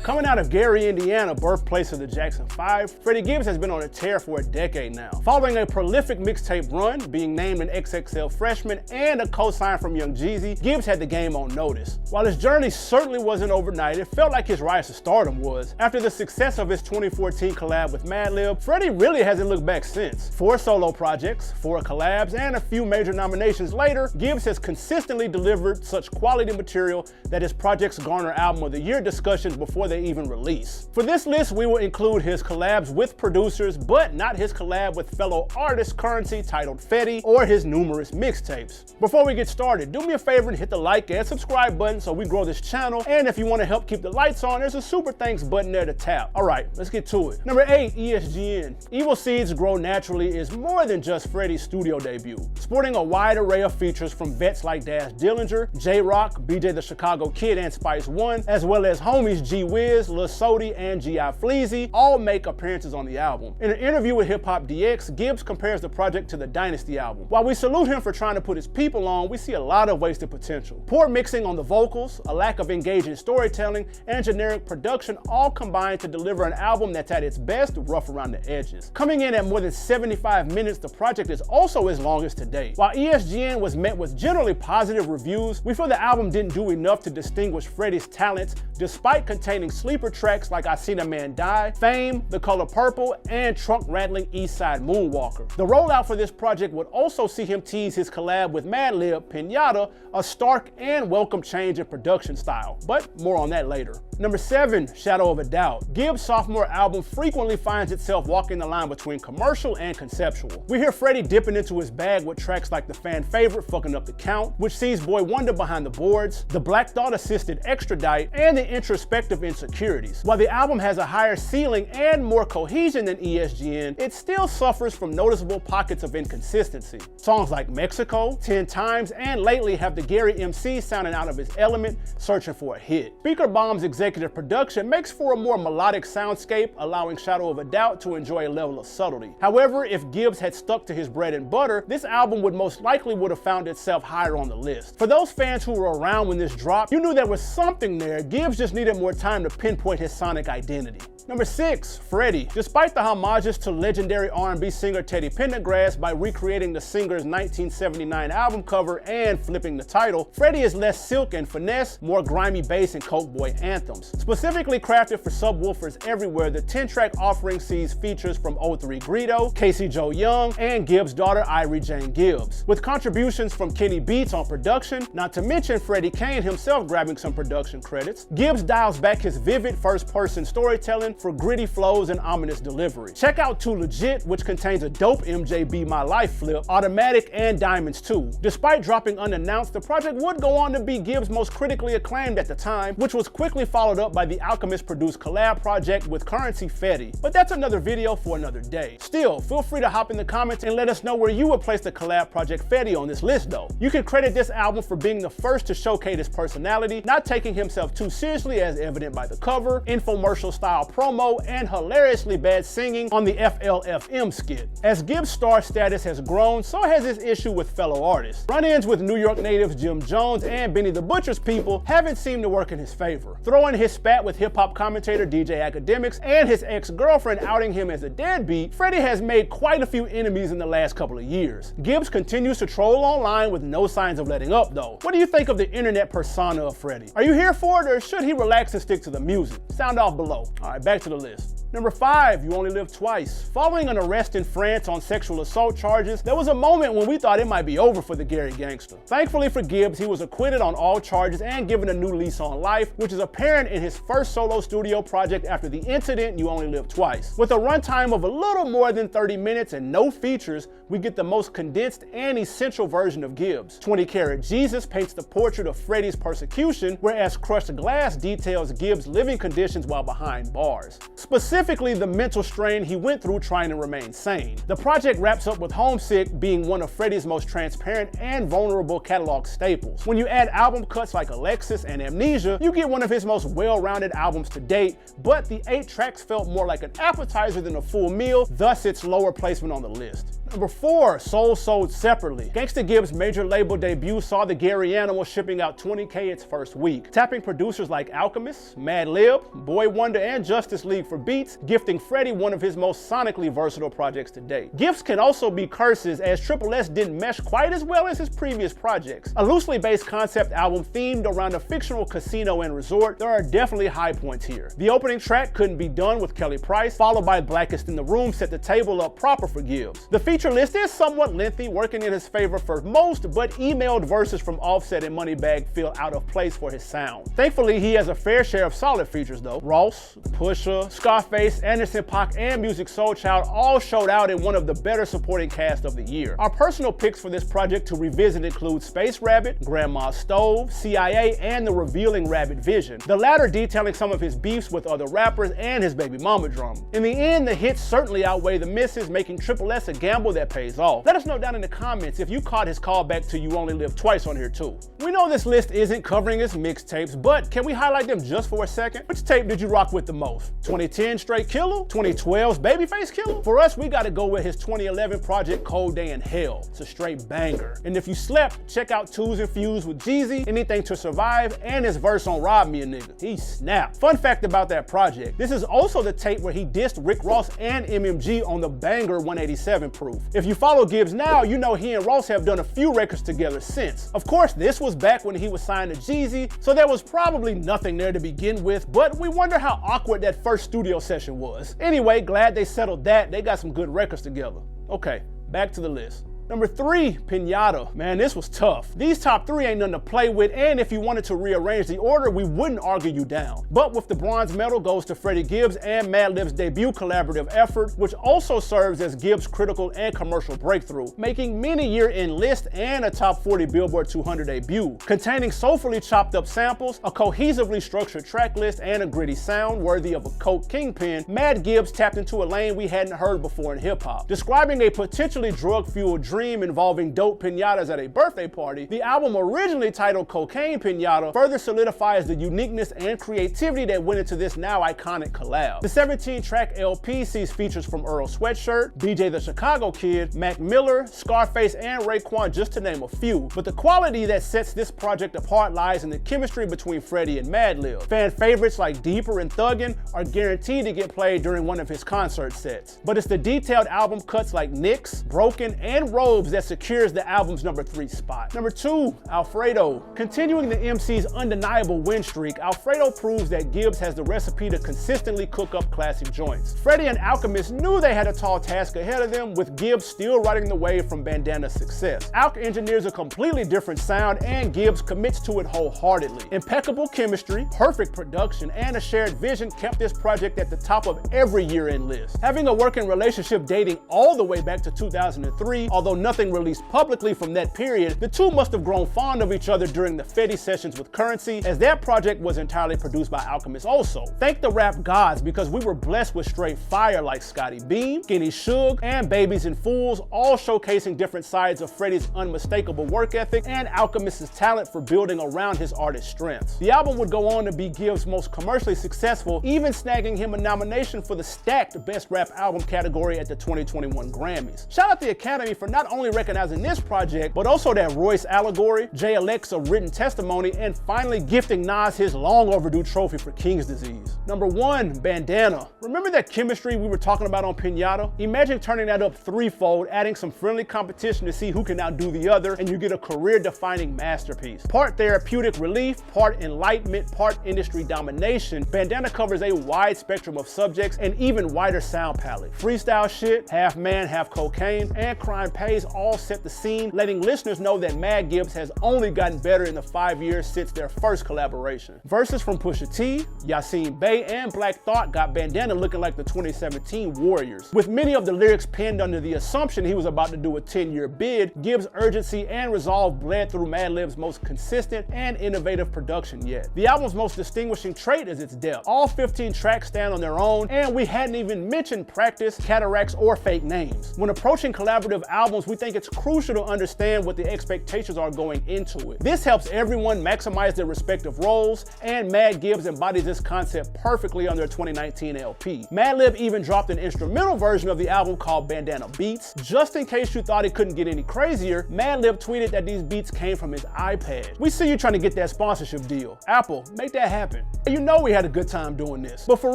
Coming out of Gary, Indiana, birthplace of the Jackson 5, Freddie Gibbs has been on a tear for a decade now. Following a prolific mixtape run, being named an XXL freshman, and a co-sign from Young Jeezy, Gibbs had the game on notice. While his journey certainly wasn't overnight, it felt like his rise to stardom was. After the success of his 2014 collab with Madlib, Freddie really hasn't looked back since. 4 solo projects, 4 collabs, and a few major nominations later, Gibbs has consistently delivered such quality material that his projects garner Album of the Year discussions before they even release. For this list, we will include his collabs with producers, but not his collab with fellow artist Currency titled Freddy, or his numerous mixtapes. Before we get started, do me a favor and hit the like and subscribe button so we grow this channel, and if you want to help keep the lights on, there's a super thanks button there to tap. Alright, let's get to it. Number 8, ESGN. Evil Seeds Grow Naturally is more than just Freddy's studio debut. Sporting a wide array of features from vets like Dash Dillinger, J-Rock, BJ the Chicago Kid, and Spice One, as well as homies G Wiz, Lil Sody, and G.I. Fleazy, all make appearances on the album. In an interview with Hip Hop DX, Gibbs compares the project to the Dynasty album. While we salute him for trying to put his people on, we see a lot of wasted potential. Poor mixing on the vocals, a lack of engaging storytelling, and generic production all combine to deliver an album that's at its best rough around the edges. Coming in at more than 75 minutes, the project is also his longest to date. While ESGN was met with generally positive reviews, we feel the album didn't do enough to distinguish Freddie's talents despite containing sleeper tracks like I Seen a Man Die, Fame, The Color Purple, and trunk-rattling Eastside Moonwalker. The rollout for this project would also see him tease his collab with Madlib, Pinata, a stark and welcome change in production style, but more on that later. Number 7, Shadow of a Doubt. Gibbs' sophomore album frequently finds itself walking the line between commercial and conceptual. We hear Freddie dipping into his bag with tracks like the fan favorite Fucking Up the Count, which sees Boy Wonder behind the boards, the Black Thought-assisted Extradite, and the introspective Insecurities. While the album has a higher ceiling and more cohesion than ESGN, it still suffers from noticeable pockets of inconsistency. Songs like Mexico, 10 Times, and lately have the Gary MC sounding out of his element, searching for a hit. Speaker Bomb's executive production makes for a more melodic soundscape, allowing Shadow of a Doubt to enjoy a level of subtlety. However, if Gibbs had stuck to his bread and butter, this album would most likely would have found itself higher on the list. For those fans who were around when this dropped, you knew there was something there. Gibbs just needed more time to pinpoint his sonic identity. Number 6, Freddy. Despite the homages to legendary R&B singer Teddy Pendergrass by recreating the singer's 1979 album cover and flipping the title, Freddy is less silk and finesse, more grimy bass and coke boy anthems. Specifically crafted for subwoofers everywhere, the 10-track offering sees features from 03 Greedo, Casey Joe Young, and Gibbs' daughter Irie Jane Gibbs, with contributions from Kenny Beats on production, not to mention Freddie Kane himself grabbing some production credits. Gibbs dials back his vivid first-person storytelling for gritty flows and ominous delivery. Check out Too Legit, which contains a dope MJ Be My Life flip, Automatic, and Diamonds 2. Despite dropping unannounced, the project would go on to be Gibbs' most critically acclaimed at the time, which was quickly followed up by the Alchemist-produced collab project with Currency Freddy. But that's another video for another day. Still, feel free to hop in the comments and let us know where you would place the collab project Freddy on this list though. You can credit this album for being the first to showcase his personality, not taking himself too seriously as evident by the cover, infomercial-style promo, and hilariously bad singing on the FLFM skit. As Gibbs' star status has grown, so has his issue with fellow artists. Run-ins with New York natives Jim Jones and Benny the Butcher's people haven't seemed to work in his favor. Throwing his spat with hip-hop commentator DJ Academics and his ex-girlfriend outing him as a deadbeat, Freddie has made quite a few enemies in the last couple of years. Gibbs continues to troll online with no signs of letting up though. What do you think of the internet persona of Freddie? Are you here for it, or should he relax and stick to the music? Sound off below. Alright, back to the list. Number 5, You Only Live Twice. Following an arrest in France on sexual assault charges, there was a moment when we thought it might be over for the Gary gangster. Thankfully for Gibbs, he was acquitted on all charges and given a new lease on life, which is apparent in his first solo studio project after the incident You Only Live Twice. With a runtime of a little more than 30 minutes and no features, we get the most condensed and essential version of Gibbs. 20 Karat Jesus paints the portrait of Freddy's persecution, whereas Crushed Glass details Gibbs' living conditions while behind bars. Specifically, the mental strain he went through trying to remain sane. The project wraps up with Homesick being one of Freddy's most transparent and vulnerable catalog staples. When you add album cuts like Alexis and Amnesia, you get one of his most well-rounded albums to date, but the 8 tracks felt more like an appetizer than a full meal, thus its lower placement on the list. Number 4, Souls Sold Separately. Gangsta Gibbs' major label debut saw the Gary Animal shipping out 20K its first week, tapping producers like Alchemist, Madlib, Boy Wonder, and Justice League for beats, gifting Freddy one of his most sonically versatile projects to date. Gifts can also be curses, as Triple S didn't mesh quite as well as his previous projects. A loosely based concept album themed around a fictional casino and resort, there are definitely high points here. The opening track, Couldn't Be Done with Kelly Price, followed by Blackest in the Room, set the table up proper for Gibbs. The feature list is somewhat lengthy, working in his favor for most, but emailed verses from Offset and Moneybagg feel out of place for his sound. Thankfully, he has a fair share of solid features though. Ross, Pusha, Scarface, Anderson .Paak, and Musiq Soulchild all showed out in one of the better supporting cast of the year. Our personal picks for this project to revisit include Space Rabbit, Grandma's Stove, CIA, and the revealing Rabbit Vision, the latter detailing some of his beefs with other rappers and his baby mama drama. In the end, the hits certainly outweigh the misses, making Triple S a gamble that pays off. Let us know down in the comments if you caught his callback to You Only Live Twice on here too. We know this list isn't covering his mixtapes, but can we highlight them just for a second? Which tape did you rock with the most? 2010 Straight Killer? 2012's Babyface Killer? For us, we gotta go with his 2011 project Cold Day in Hell. It's a straight banger. And if you slept, check out Twos and Fuse with Jeezy, Anything to Survive, and his verse on Rob Me a Nigga. He snapped. Fun fact about that project, this is also the tape where he dissed Rick Ross and MMG on the banger 187 Proof. If you follow Gibbs now, you know he and Ross have done a few records together since. Of course, this was back when he was signed to Jeezy, so there was probably nothing there to begin with, but we wonder how awkward that first studio session was. Anyway, glad they settled that. They got some good records together. Okay, back to the list. Number 3, Pinata. Man, this was tough. These top 3 ain't nothing to play with, and if you wanted to rearrange the order, we wouldn't argue you down. But with the bronze medal goes to Freddie Gibbs and Madlib's debut collaborative effort, which also serves as Gibbs' critical and commercial breakthrough, making many year-end list and a top 40 Billboard 200 debut. Containing soulfully chopped up samples, a cohesively structured track list, and a gritty sound worthy of a coke kingpin, Mad Gibbs tapped into a lane we hadn't heard before in hip-hop. Describing a potentially drug-fueled dream involving dope pinatas at a birthday party, the album originally titled Cocaine Pinata further solidifies the uniqueness and creativity that went into this now iconic collab. The 17-track LP sees features from Earl Sweatshirt, BJ the Chicago Kid, Mac Miller, Scarface, and Raekwon, just to name a few. But the quality that sets this project apart lies in the chemistry between Freddie and Madlib. Fan favorites like Deeper and Thuggin' are guaranteed to get played during one of his concert sets. But it's the detailed album cuts like Nicks, Broken, and Robes that secures the album's number 3 spot. Number 2, Alfredo. Continuing the MC's undeniable win streak, Alfredo proves that Gibbs has the recipe to consistently cook up classic joints. Freddy and Alchemist knew they had a tall task ahead of them, with Gibbs still riding the wave from Bandana's success. Alch engineers a completely different sound, and Gibbs commits to it wholeheartedly. Impeccable chemistry, perfect production, and a shared vision kept this project at the top of every year-end list. Having a working relationship dating all the way back to 2003, although nothing released publicly from that period, the two must have grown fond of each other during the Freddy sessions with Currency, as that project was entirely produced by Alchemist also. Thank the rap gods, because we were blessed with straight fire like Scotty Beam, Skinny Suge, and Babies and Fools, all showcasing different sides of Freddy's unmistakable work ethic and Alchemist's talent for building around his artist strengths. The album would go on to be Gibbs' most commercially successful, even snagging him a nomination for the stacked Best Rap Album category at the 2021 Grammys. Shout out the Academy for not only recognizing this project, but also that Royce allegory, Jay Alexa written testimony, and finally gifting Nas his long overdue trophy for King's Disease. Number 1, Bandana. Remember that chemistry we were talking about on Pinata? Imagine turning that up threefold, adding some friendly competition to see who can outdo the other, and you get a career-defining masterpiece. Part therapeutic relief, part enlightenment, part industry domination, Bandana covers a wide spectrum of subjects and even wider sound palette. Freestyle shit, half man, half cocaine, and crime pays all set the scene, letting listeners know that Mad Gibbs has only gotten better in the 5 years since their first collaboration. Verses from Pusha T, Yasin Bey, and Black Thought got Bandana looking like the 2017 Warriors. With many of the lyrics penned under the assumption he was about to do a 10-year bid, Gibbs' urgency and resolve bled through Madlib's most consistent and innovative production yet. The album's most distinguishing trait is its depth. All 15 tracks stand on their own, and we hadn't even mentioned Practice, Cataracts, or Fake Names. When approaching collaborative albums albums, we think it's crucial to understand what the expectations are going into it. This helps everyone maximize their respective roles, and Mad Gibbs embodies this concept perfectly on their 2019 LP. Madlib even dropped an instrumental version of the album called Bandana Beats. Just in case you thought it couldn't get any crazier, Madlib tweeted that these beats came from his iPad. We see you trying to get that sponsorship deal. Apple, make that happen. You know we had a good time doing this. But for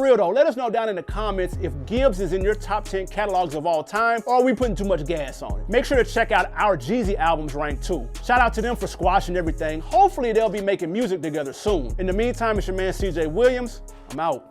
real though, let us know down in the comments if Gibbs is in your top 10 catalogs of all time, or are we putting too much gas on it? Make sure to check out our Jeezy albums rank too. Shout out to them for squashing everything. Hopefully they'll be making music together soon. In the meantime, it's your man CJ Williams. I'm out.